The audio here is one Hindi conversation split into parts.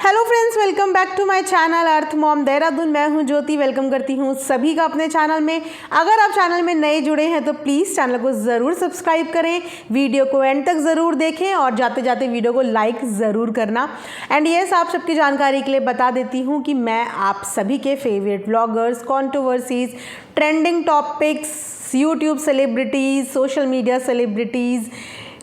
Hello friends, welcome back to my channel Earth Mom Dehradun. मैं हूं ज्योति। वेलकम करती हूं सभी का अपने चैनल में। अगर आप चैनल में नए जुड़े हैं तो प्लीज़ चैनल को ज़रूर सब्सक्राइब करें, वीडियो को एंड तक ज़रूर देखें और जाते जाते वीडियो को लाइक ज़रूर करना। एंड येस, आप सबकी जानकारी के लिए बता देती हूँ कि मैं आप सभी के favourite bloggers, controversies, trending topics, YouTube celebrities, social media celebrities,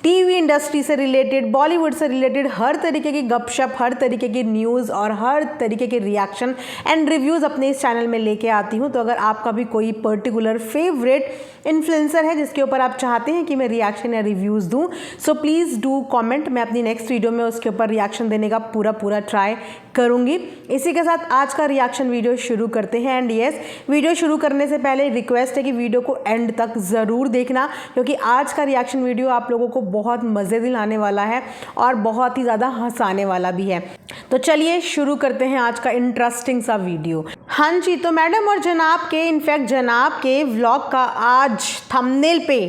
TV industry से रिलेटेड, बॉलीवुड से रिलेटेड हर तरीके की गपशप, हर तरीके की न्यूज़ और हर तरीके के रिएक्शन एंड रिव्यूज़ अपने इस चैनल में लेके आती हूँ। तो अगर आपका भी कोई पर्टिकुलर फेवरेट इन्फ्लुएंसर है जिसके ऊपर आप चाहते हैं कि मैं रिएक्शन या रिव्यूज़ दूँ, सो प्लीज़ डू कमेंट। मैं अपनी नेक्स्ट वीडियो में उसके ऊपर रिएक्शन देने का पूरा ट्राई करूँगी। इसी के साथ आज का रिएक्शन वीडियो शुरू करते हैं। एंड येस, वीडियो शुरू करने से पहले रिक्वेस्ट है कि वीडियो को एंड तक ज़रूर देखना, क्योंकि आज का रिएक्शन वीडियो आप लोगों को बहुत मज़े दिलाने वाला है और बहुत ही ज़्यादा हंसाने वाला भी है। तो चलिए शुरू करते हैं आज का इंटरेस्टिंग सा वीडियो। हाँ जी, तो मैडम और जनाब के, इनफैक्ट जनाब के व्लॉग का आज थंबनेल पे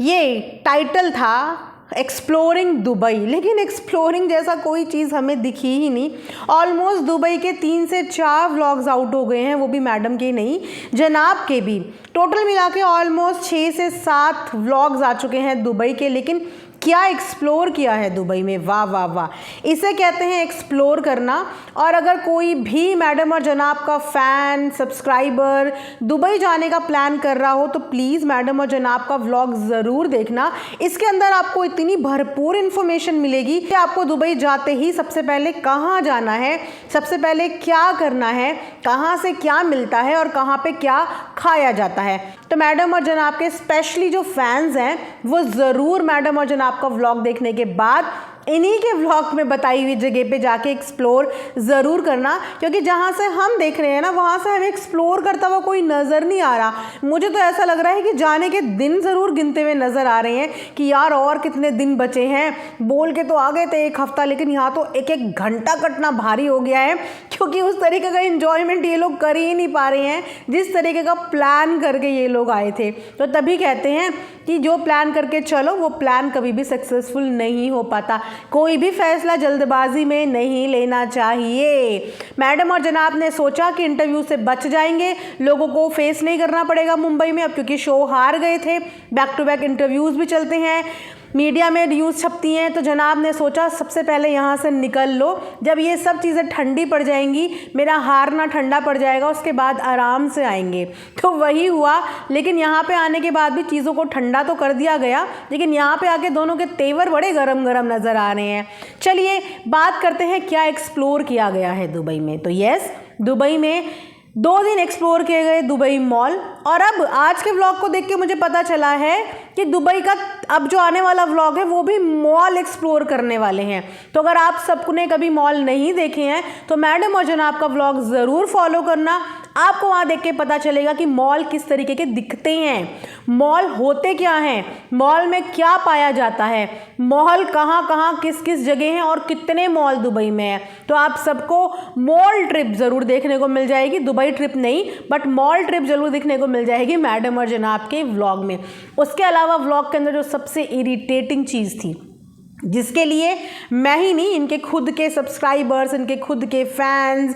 ये टाइटल था एक्सप्लोरिंग दुबई, लेकिन एक्सप्लोरिंग जैसा कोई चीज़ हमें दिखी ही नहीं। ऑलमोस्ट दुबई के 3 से 4 व्लॉग्स आउट हो गए हैं, वो भी मैडम के नहीं, जनाब के भी। टोटल मिला के ऑलमोस्ट 6 से 7 व्लॉग्स आ चुके हैं दुबई के। लेकिन क्या एक्सप्लोर किया है दुबई में, वाह वाह वाह, इसे कहते हैं एक्सप्लोर करना। और अगर कोई भी मैडम और जनाब का फ़ैन, सब्सक्राइबर दुबई जाने का प्लान कर रहा हो तो प्लीज़ मैडम और जनाब का व्लॉग ज़रूर देखना। इसके अंदर आपको इतनी भरपूर इन्फॉर्मेशन मिलेगी कि आपको दुबई जाते ही सबसे पहले कहाँ जाना है, सबसे पहले क्या करना है, कहाँ से क्या मिलता है और कहाँ पे क्या खाया जाता है। तो मैडम और जनाब के स्पेशली जो फैंस हैं वो ज़रूर मैडम और जनाब का व्लॉग देखने के बाद इन्हीं के व्लॉग में बताई हुई जगह पे जाके एक्सप्लोर ज़रूर करना, क्योंकि जहाँ से हम देख रहे हैं ना, वहाँ से हमें एक्सप्लोर करता हुआ कोई नज़र नहीं आ रहा। मुझे तो ऐसा लग रहा है कि जाने के दिन ज़रूर गिनते हुए नज़र आ रहे हैं कि यार और कितने दिन बचे हैं। बोल के तो आ गए थे 1 हफ्ता, लेकिन यहाँ तो 1-1 घंटा कटना भारी हो गया है, क्योंकि उस तरीके का इन्जॉयमेंट ये लोग कर ही नहीं पा रहे हैं जिस तरीके का प्लान करके ये लोग आए थे। तो तभी कहते हैं कि जो प्लान करके चलो वो प्लान कभी भी सक्सेसफुल नहीं हो पाता। कोई भी फैसला जल्दबाजी में नहीं लेना चाहिए। मैडम और जनाब ने सोचा कि इंटरव्यू से बच जाएंगे, लोगों को फेस नहीं करना पड़ेगा मुंबई में अब, क्योंकि शो हार गए थे। बैक टू बैक इंटरव्यूज़ भी चलते हैं, मीडिया में न्यूज़ छपती हैं। तो जनाब ने सोचा सबसे पहले यहाँ से निकल लो, जब ये सब चीज़ें ठंडी पड़ जाएंगी, मेरा हारना ठंडा पड़ जाएगा, उसके बाद आराम से आएंगे। तो वही हुआ। लेकिन यहाँ पे आने के बाद भी चीज़ों को ठंडा तो कर दिया गया, लेकिन यहाँ पे आके दोनों के तेवर बड़े गरम गरम नज़र आ रहे हैं। चलिए बात करते हैं क्या एक्सप्लोर किया गया है दुबई में। तो यस, दुबई में 2 दिन एक्सप्लोर किए गए दुबई मॉल। और अब आज के व्लॉग को देख के मुझे पता चला है कि दुबई का अब जो आने वाला व्लॉग है वो भी मॉल एक्सप्लोर करने वाले हैं। तो अगर आप सबने कभी मॉल नहीं देखे हैं तो मैडम और जनाब का व्लॉग ज़रूर फॉलो करना। आपको वहाँ देख के पता चलेगा कि मॉल किस तरीके के दिखते हैं, मॉल होते क्या हैं, मॉल में क्या पाया जाता है, मॉल कहाँ कहाँ किस किस जगह हैं और कितने मॉल दुबई में है। तो आप सबको मॉल ट्रिप ज़रूर देखने को मिल जाएगी, दुबई ट्रिप नहीं बट मॉल ट्रिप ज़रूर देखने को मिल जाएगी मैडम और जनाब के व्लॉग में। उसके अलावा व्लॉग के अंदर जो सबसे इरिटेटिंग चीज़ थी, जिसके लिए मैं ही नहीं, इनके खुद के सब्सक्राइबर्स, इनके खुद के फैंस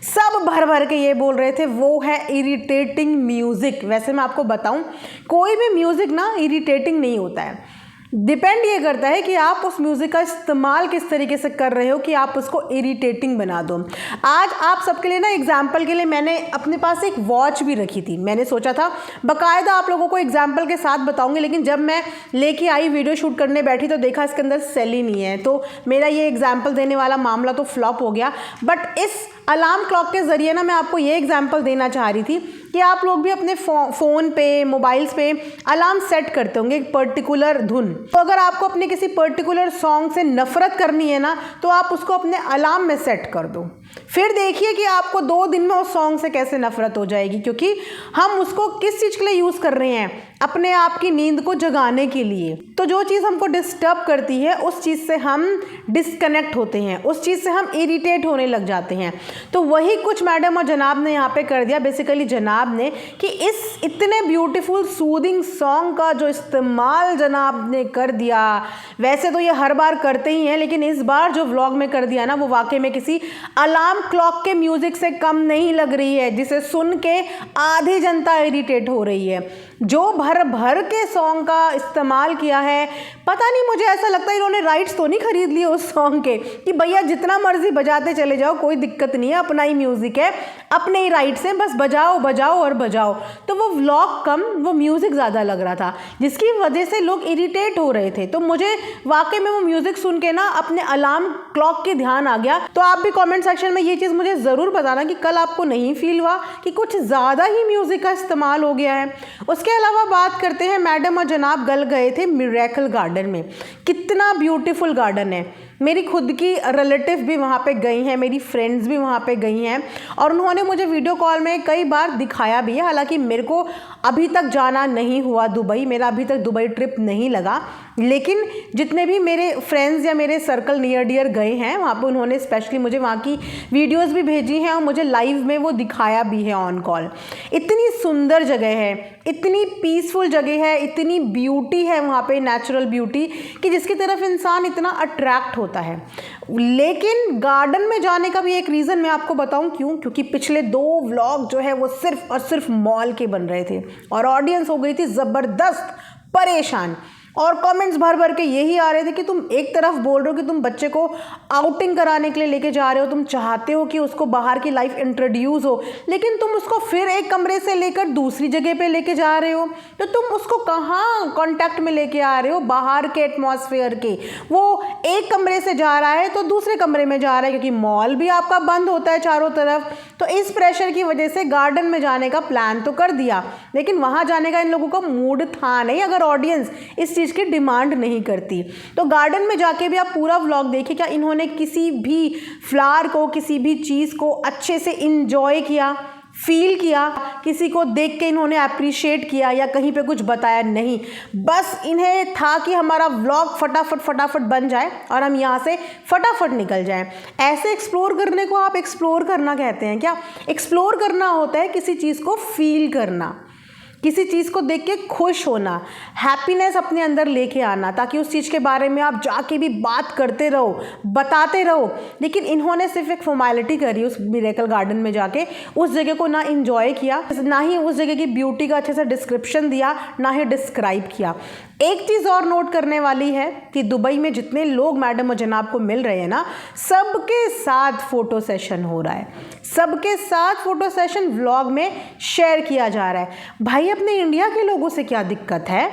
सब भर भर के ये बोल रहे थे, वो है इरिटेटिंग म्यूज़िक। वैसे मैं आपको बताऊं, कोई भी म्यूज़िक ना इरिटेटिंग नहीं होता है। डिपेंड ये करता है कि आप उस म्यूज़िक का इस्तेमाल किस तरीके से कर रहे हो कि आप उसको इरिटेटिंग बना दो। आज आप सबके लिए ना एग्जाम्पल के लिए मैंने अपने पास एक वॉच भी रखी थी। मैंने सोचा था बाकायदा आप लोगों को एग्जाम्पल के साथ बताऊंगी, लेकिन जब मैं लेके आई वीडियो शूट करने बैठी तो देखा इसके अंदर सेल ही नहीं है। तो मेरा ये एग्जाम्पल देने वाला मामला तो फ्लॉप हो गया। बट इस अलार्म क्लॉक के ज़रिए ना मैं आपको ये एग्जाम्पल देना चाह रही थी कि आप लोग भी अपने फ़ोन पे, मोबाइल्स पे अलार्म सेट करते होंगे एक पर्टिकुलर धुन। तो अगर आपको अपने किसी पर्टिकुलर सॉन्ग से नफ़रत करनी है ना, तो आप उसको अपने अलार्म में सेट कर दो। फिर देखिए कि आपको 2 दिन में उस सॉन्ग से कैसे नफरत हो जाएगी, क्योंकि हम उसको किस चीज़ के लिए यूज़ कर रहे हैं, अपने आप की नींद को जगाने के लिए। तो जो चीज़ हमको डिस्टर्ब करती है उस चीज़ से हम डिस्कनेक्ट होते हैं, उस चीज़ से हम इरिटेट होने लग जाते हैं। तो वही कुछ मैडम और जनाब ने यहाँ पे कर दिया। बेसिकली जनाब ने कि इस इतने ब्यूटीफुल सूदिंग सॉन्ग का जो इस्तेमाल जनाब ने कर दिया, वैसे तो ये हर बार करते ही हैं, लेकिन इस बार जो व्लॉग में कर दिया ना, वो वाकई में किसी अलार्म क्लॉक के म्यूजिक से कम नहीं लग रही है, जिसे सुन के आधी जनता इरिटेट हो रही है। जो भर भर के सॉन्ग का इस्तेमाल किया है, पता नहीं, मुझे ऐसा लगता है इन्होंने राइट्स तो नहीं खरीद लिए उस सॉन्ग के कि भैया जितना मर्जी बजाते चले जाओ, कोई दिक्कत नहीं है, अपना ही म्यूजिक है, अपने ही राइट्स हैं, बस बजाओ बजाओ और बजाओ। तो वो व्लॉग कम, वो म्यूजिक ज़्यादा लग रहा था, जिसकी वजह से लोग इरिटेट हो रहे थे। तो मुझे वाकई में वो म्यूजिक सुन के ना अपने अलार्म क्लॉक के ध्यान आ गया। तो आप भी कमेंट सेक्शन में ये चीज़ मुझे ज़रूर बताना कि कल आपको नहीं फील हुआ कि कुछ ज़्यादा ही म्यूज़िक का इस्तेमाल हो गया है। उसके अलावा बात करते हैं, मैडम और जनाब गल गए थे मिरेकल गार्डन में। कितना ब्यूटीफुल गार्डन है, मेरी खुद की रिलेटिव भी वहाँ पे गई हैं, मेरी फ्रेंड्स भी वहाँ पे गई हैं, और उन्होंने मुझे वीडियो कॉल में कई बार दिखाया भी है। हालांकि मेरे को अभी तक जाना नहीं हुआ दुबई, मेरा अभी तक दुबई ट्रिप नहीं लगा, लेकिन जितने भी मेरे फ्रेंड्स या मेरे सर्कल नियर डियर गए हैं वहाँ पे, उन्होंने स्पेशली मुझे वहाँ की वीडियोज़ भी भेजी हैं और मुझे लाइव में वो दिखाया भी है ऑन कॉल। इतनी सुंदर जगह है, इतनी पीसफुल जगह है, इतनी ब्यूटी है वहाँ पे, नेचुरल ब्यूटी, कि जिसकी तरफ इंसान इतना अट्रैक्ट होता है। लेकिन गार्डन में जाने का भी एक रीज़न मैं आपको बताऊं क्यों, क्योंकि पिछले 2 व्लॉग जो है वो सिर्फ और सिर्फ मॉल के बन रहे थे और ऑडियंस हो गई थी ज़बरदस्त परेशान। और कमेंट्स भर भर के यही आ रहे थे कि तुम एक तरफ बोल रहे हो कि तुम बच्चे को आउटिंग कराने के लिए लेके जा रहे हो, तुम चाहते हो कि उसको बाहर की लाइफ इंट्रोड्यूस हो, लेकिन तुम उसको फिर एक कमरे से लेकर दूसरी जगह पे लेके जा रहे हो। तो तुम उसको कहाँ कांटेक्ट में लेके आ रहे हो, बाहर के एटमॉस्फेयर के। वो एक कमरे से जा रहा है तो दूसरे कमरे में जा रहा है, क्योंकि मॉल भी आपका बंद होता है चारों तरफ। तो इस प्रेशर की वजह से गार्डन में जाने का प्लान तो कर दिया, लेकिन वहाँ जाने का इन लोगों का मूड था नहीं, अगर ऑडियंस इस चीज़ की डिमांड नहीं करती। तो गार्डन में जाके भी आप पूरा व्लॉग देखिए, क्या इन्होंने किसी भी फ्लावर को, किसी भी चीज़ को अच्छे से इंजॉय किया, फील किया, किसी को देख के इन्होंने अप्रिशिएट किया या कहीं पे कुछ बताया? नहीं। बस इन्हें था कि हमारा व्लॉग फटाफट बन जाए और हम यहाँ से फटाफट निकल जाएं। ऐसे एक्सप्लोर करने को आप एक्सप्लोर करना कहते हैं क्या? एक्सप्लोर करना होता है किसी चीज़ को फील करना, किसी चीज़ को देख के खुश होना, हैप्पीनेस अपने अंदर लेके आना, ताकि उस चीज़ के बारे में आप जाके भी बात करते रहो, बताते रहो। लेकिन इन्होंने सिर्फ एक फॉर्मेलिटी करी उस मिरेकल गार्डन में जाके, उस जगह को ना इंजॉय किया, ना ही उस जगह की ब्यूटी का अच्छे से डिस्क्रिप्शन दिया, ना ही डिस्क्राइब किया। एक चीज़ और नोट करने वाली है कि दुबई में जितने लोग मैडम और जनाब को मिल रहे हैं ना, सबके साथ फ़ोटो सेशन हो रहा है, सबके साथ फ़ोटो सेशन व्लॉग में शेयर किया जा रहा है। भाई अपने इंडिया के लोगों से क्या दिक्कत है,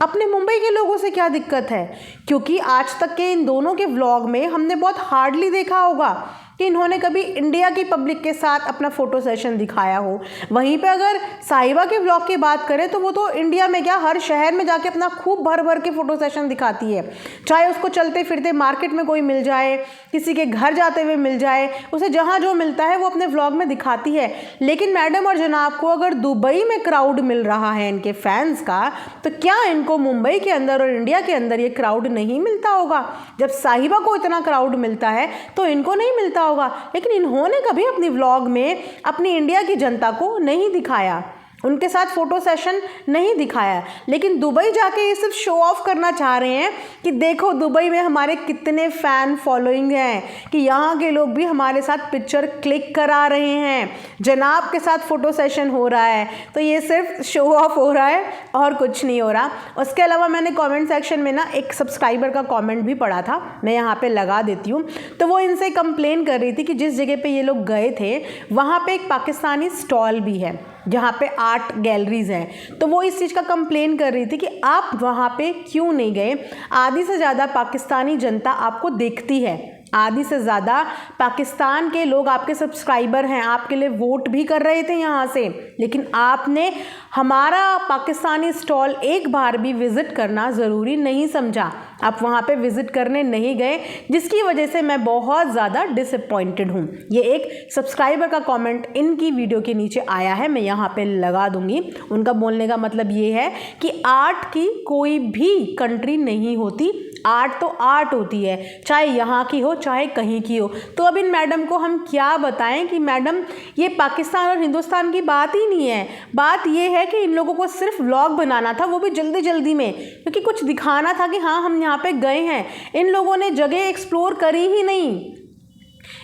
अपने मुंबई के लोगों से क्या दिक्कत है? क्योंकि आज तक के इन दोनों के व्लॉग में हमने बहुत हार्डली देखा होगा कि इन्होंने कभी इंडिया की पब्लिक के साथ अपना फ़ोटो सेशन दिखाया हो। वहीं पे अगर साहिबा के व्लॉग की बात करें तो वो तो इंडिया में क्या, हर शहर में जाके अपना खूब भर भर के फ़ोटो सेशन दिखाती है। चाहे उसको चलते फिरते मार्केट में कोई मिल जाए, किसी के घर जाते हुए मिल जाए, उसे जहाँ जो मिलता है वो अपने व्लॉग में दिखाती है। लेकिन मैडम और जनाब को अगर दुबई में क्राउड मिल रहा है इनके फैंस का, तो क्या इनको मुंबई के अंदर और इंडिया के अंदर ये क्राउड नहीं मिलता होगा? जब साहिबा को इतना क्राउड मिलता है तो इनको नहीं मिलता होगा। लेकिन इन्होंने कभी अपनी व्लॉग में अपनी इंडिया की जनता को नहीं दिखाया, उनके साथ फ़ोटो सेशन नहीं दिखाया। लेकिन दुबई जाके ये सिर्फ शो ऑफ करना चाह रहे हैं कि देखो दुबई में हमारे कितने फ़ैन फॉलोइंग हैं, कि यहाँ के लोग भी हमारे साथ पिक्चर क्लिक करा रहे हैं, जनाब के साथ फ़ोटो सेशन हो रहा है। तो ये सिर्फ शो ऑफ हो रहा है और कुछ नहीं हो रहा। उसके अलावा मैंने कमेंट सेक्शन में ना एक सब्सक्राइबर का कमेंट भी पढ़ा था, मैं यहाँ पे लगा देती हूँ। तो वो इनसे कंप्लेन कर रही थी कि जिस जगह पे ये लोग गए थे वहाँ पे एक पाकिस्तानी स्टॉल भी है जहाँ पे आर्ट गैलरीज हैं। तो वो इस चीज़ का कंप्लेन कर रही थी कि आप वहाँ पे क्यों नहीं गए, आधी से ज़्यादा पाकिस्तानी जनता आपको देखती है, आधी से ज़्यादा पाकिस्तान के लोग आपके सब्सक्राइबर हैं, आपके लिए वोट भी कर रहे थे यहाँ से, लेकिन आपने हमारा पाकिस्तानी स्टॉल एक बार भी विज़िट करना ज़रूरी नहीं समझा। आप वहाँ पे विज़िट करने नहीं गए, जिसकी वजह से मैं बहुत ज़्यादा डिसअपॉइंटेड हूँ। ये एक सब्सक्राइबर का कमेंट इनकी वीडियो के नीचे आया है, मैं यहाँ पे लगा दूँगी। उनका बोलने का मतलब ये है कि आर्ट की कोई भी कंट्री नहीं होती, आर्ट तो आर्ट होती है, चाहे यहाँ की हो चाहे कहीं की हो। तो अब इन मैडम को हम क्या बताएं कि मैडम ये पाकिस्तान और हिंदुस्तान की बात ही नहीं है। बात ये है कि इन लोगों को सिर्फ व्लॉग बनाना था, वो भी जल्दी जल्दी में, क्योंकि कुछ दिखाना था कि हाँ हम यहाँ पे गए हैं। इन लोगों ने जगह एक्सप्लोर करी ही नहीं,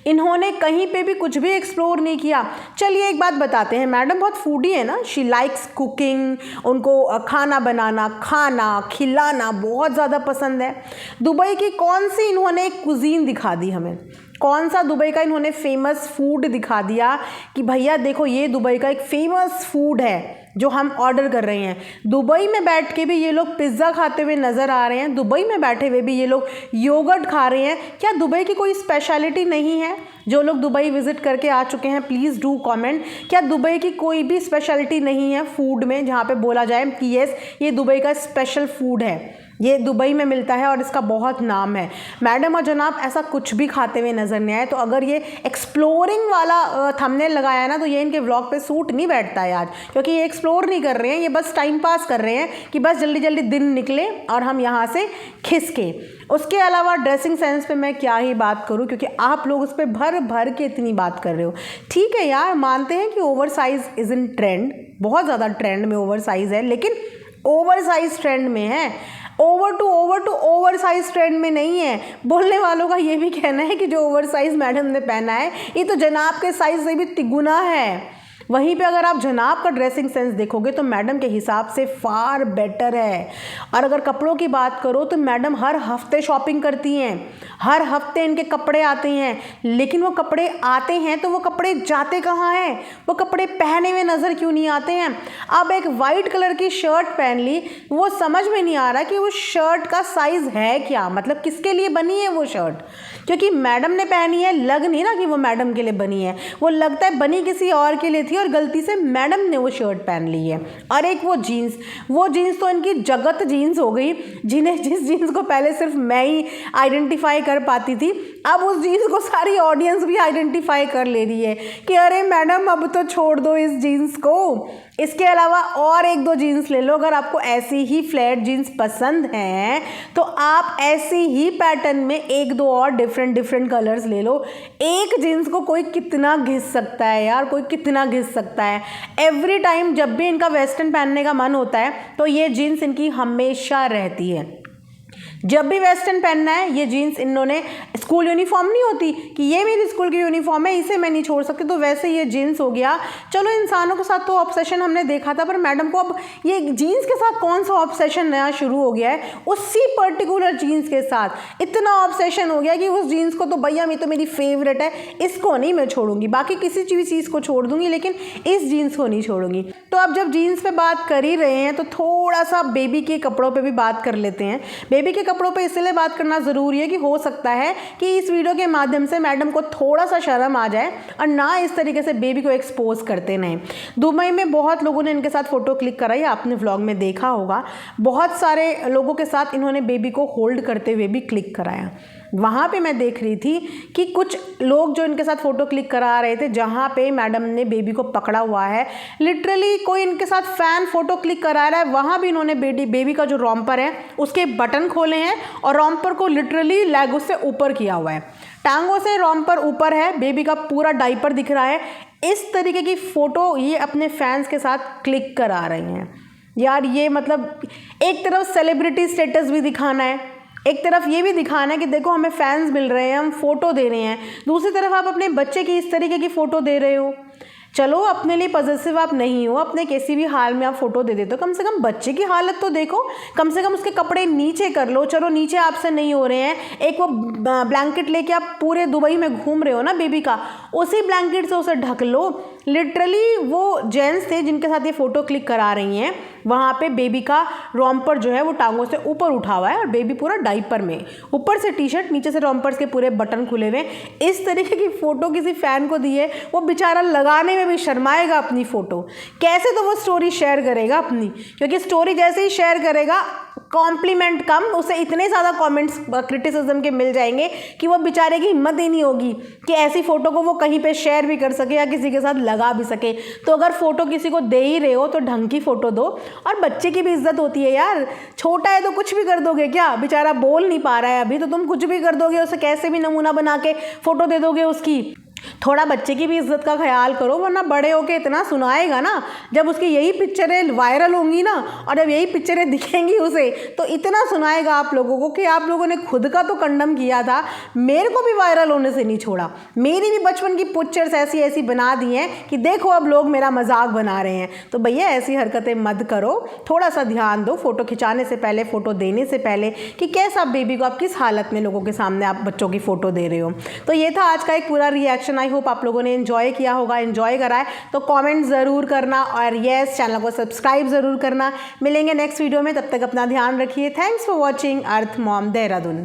इन्होंने कहीं पे भी कुछ भी एक्सप्लोर नहीं किया। चलिए एक बात बताते हैं, मैडम बहुत फूडी है ना, शी लाइक्स कुकिंग, उनको खाना बनाना, खाना खिलाना बहुत ज़्यादा पसंद है। दुबई की कौन सी इन्होंने कुजीन दिखा दी हमें, कौन सा दुबई का इन्होंने फेमस फूड दिखा दिया कि भैया देखो ये दुबई का एक फेमस फूड है जो हम ऑर्डर कर रहे हैं। दुबई में बैठ के भी ये लोग पिज़्ज़ा खाते हुए नज़र आ रहे हैं, दुबई में बैठे हुए भी ये लोग योगर्ट खा रहे हैं। क्या दुबई की कोई स्पेशलिटी नहीं है? जो लोग दुबई विज़िट करके आ चुके हैं प्लीज़ डू कमेंट, क्या दुबई की कोई भी स्पेशलिटी नहीं है फूड में जहाँ पे बोला जाए कि यस ये दुबई का स्पेशल फूड है, ये दुबई में मिलता है और इसका बहुत नाम है। मैडम और जनाब ऐसा कुछ भी खाते हुए नज़र नहीं आए। तो अगर ये एक्सप्लोरिंग वाला थंबनेल लगाया है ना, तो ये इनके व्लॉग पे सूट नहीं बैठता है आज, क्योंकि ये एक्सप्लोर नहीं कर रहे हैं, ये बस टाइम पास कर रहे हैं कि बस जल्दी जल्दी दिन निकले और हम यहाँ से खिसके। उसके अलावा ड्रेसिंग सेंस पे मैं क्या ही बात करूँ, क्योंकि आप लोग उस पर भर भर के इतनी बात कर रहे हो। ठीक है यार, मानते हैं कि over size is in trend, बहुत ज़्यादा ट्रेंड में ओवर साइज़ है, लेकिन ओवर साइज़ ट्रेंड में है, over to oversize trend में नहीं है। बोलने वालों का ये भी कहना है कि जो ओवर साइज मैडम ने पहना है ये तो जनाब के साइज से भी तिगुना है। वहीं पे अगर आप जनाब का ड्रेसिंग सेंस देखोगे तो मैडम के हिसाब से फार बेटर है। और अगर कपड़ों की बात करो तो मैडम हर हफ्ते शॉपिंग करती हैं, हर हफ्ते इनके कपड़े आते हैं, लेकिन वो कपड़े आते हैं तो वो कपड़े जाते कहाँ हैं, वो कपड़े पहने हुए नज़र क्यों नहीं आते हैं। अब एक वाइट कलर की शर्ट पहन ली, वो समझ में नहीं आ रहा कि वो शर्ट का साइज़ है क्या, मतलब किसके लिए बनी है वो शर्ट, क्योंकि मैडम ने पहनी है, लग नहीं ना कि वो मैडम के लिए बनी है, वो लगता है बनी किसी और के लिए थी और गलती से मैडम ने वो शर्ट पहन ली है। और एक वो जीन्स तो इनकी जगत जीन्स हो गई, जिस जीन्स को पहले सिर्फ मैं ही आइडेंटिफाई कर पाती थी, अब उस जीन्स को सारी ऑडियंस भी आइडेंटिफाई कर ले रही है कि अरे मैडम अब तो छोड़ दो इस जीन्स को। इसके अलावा और एक दो जीन्स ले लो, अगर आपको ऐसी ही फ्लैट जीन्स पसंद हैं तो आप ऐसी ही पैटर्न में एक दो और डिफरेंट कलर्स ले लो। एक जीन्स को कोई कितना घिस सकता है यार, कोई कितना घिस सकता है। एवरी टाइम जब भी इनका वेस्टर्न पहनने का मन होता है तो ये जीन्स इनकी हमेशा रहती है। जब भी वेस्टर्न पहनना है ये जीन्स, इन्होंने स्कूल यूनिफॉर्म नहीं होती कि ये मेरी स्कूल की यूनिफॉर्म है, इसे मैं नहीं छोड़ सकती, तो वैसे ये जीन्स हो गया। चलो इंसानों के साथ तो ऑब्सेशन हमने देखा था, पर मैडम को अब ये जीन्स के साथ कौन सा ऑब्सेशन नया शुरू हो गया है, उसी पर्टिकुलर जीन्स के साथ इतना ऑब्सेशन हो गया कि उस जीन्स को तो भैया ये तो मेरी फेवरेट है, इसको नहीं मैं छोड़ूंगी, बाकी किसी चीज़ को छोड़ दूंगी लेकिन इस जीन्स को नहीं छोड़ूंगी। तो अब जब जीन्स पे बात कर ही रहे हैं तो थोड़ा सा बेबी के कपड़ों पे भी बात कर लेते हैं। बेबी के कपड़ों पे इसलिए बात करना ज़रूरी है कि हो सकता है कि इस वीडियो के माध्यम से मैडम को थोड़ा सा शर्म आ जाए और ना इस तरीके से बेबी को एक्सपोज करते नहीं। दुबई में बहुत लोगों ने इनके साथ फ़ोटो क्लिक कराई, आपने व्लॉग में देखा होगा, बहुत सारे लोगों के साथ इन्होंने बेबी को होल्ड करते हुए भी क्लिक कराया। वहाँ पे मैं देख रही थी कि कुछ लोग जो इनके साथ फ़ोटो क्लिक करा रहे थे, जहाँ पे मैडम ने बेबी को पकड़ा हुआ है, लिटरली कोई इनके साथ फ़ैन फ़ोटो क्लिक करा रहा है, वहाँ भी इन्होंने बेबी का जो रॉम्पर है उसके बटन खोले हैं और रॉम्पर को लिटरली लेगों से ऊपर किया हुआ है, टांगों से रॉम्पर ऊपर है, बेबी का पूरा डाइपर दिख रहा है। इस तरीके की फ़ोटो ये अपने फैंस के साथ क्लिक करा रही हैं। यार ये मतलब एक तरफ सेलिब्रिटी स्टेटस भी दिखाना है, एक तरफ ये भी दिखाना है कि देखो हमें फैंस मिल रहे हैं, हम फ़ोटो दे रहे हैं, दूसरी तरफ आप अपने बच्चे की इस तरीके की फ़ोटो दे रहे हो। चलो अपने लिए पॉजिटिव आप नहीं हो, अपने किसी भी हाल में आप फ़ोटो दे देते हो, कम से कम बच्चे की हालत तो देखो, कम से कम उसके कपड़े नीचे कर लो। चलो नीचे आपसे नहीं हो रहे हैं, एक वो ब्लैंकेट लेके आप पूरे दुबई में घूम रहे हो ना बेबी का, उसी ब्लैंकेट से उसे ढक लो। लिटरली वो जेंट्स थे जिनके साथ ये फ़ोटो क्लिक करा रही हैं, वहाँ पे बेबी का रोम्पर जो है वो टांगों से ऊपर उठा हुआ है और बेबी पूरा डाइपर में, ऊपर से टी शर्ट, नीचे से रोम्पर्स के पूरे बटन खुले हुए। इस तरीके की फ़ोटो किसी फ़ैन को दी है, वो बेचारा लगाने में भी शर्माएगा अपनी फ़ोटो। कैसे तो वो स्टोरी शेयर करेगा अपनी, क्योंकि स्टोरी जैसे ही शेयर करेगा कॉम्प्लीमेंट कम, उसे इतने ज़्यादा कमेंट्स क्रिटिसिज्म के मिल जाएंगे कि वो बेचारे की हिम्मत ही नहीं होगी कि ऐसी फ़ोटो को वो कहीं पे शेयर भी कर सके या किसी के साथ लगा भी सके। तो अगर फ़ोटो किसी को दे ही रहे हो तो ढंग की फ़ोटो दो, और बच्चे की भी इज्जत होती है यार। छोटा है तो कुछ भी कर दोगे क्या, बेचारा बोल नहीं पा रहा है अभी, तो तुम कुछ भी कर दोगे, उसे कैसे भी नमूना बना के फ़ोटो दे दोगे उसकी। थोड़ा बच्चे की भी इज्जत का ख्याल करो, वरना बड़े होके इतना सुनाएगा ना, जब उसकी यही पिक्चरें वायरल होंगी ना और जब यही पिक्चरें दिखेंगी उसे, तो इतना सुनाएगा आप लोगों को कि आप लोगों ने खुद का तो कंडम किया था, मेरे को भी वायरल होने से नहीं छोड़ा। मेरी भी बचपन की पिक्चर्स ऐसी ऐसी बना दी हैं कि देखो अब लोग मेरा मजाक बना रहे हैं। तो भैया ऐसी हरकतें मत करो, थोड़ा सा ध्यान दो फ़ोटो खिंचाने से पहले, फ़ोटो देने से पहले, कि कैसा बेबी को आप किस हालत में लोगों के सामने आप बच्चों की फ़ोटो दे रहे हो। तो ये था आज का एक पूरा रिएक्शन। आई होप आप लोगों ने एंजॉय किया होगा। एंजॉय करा है तो कमेंट ज़रूर करना, और यस, चैनल को सब्सक्राइब ज़रूर करना। मिलेंगे नेक्स्ट वीडियो में, तब तक अपना ध्यान रखिए। Thanks for watching earth Mom Dehradun.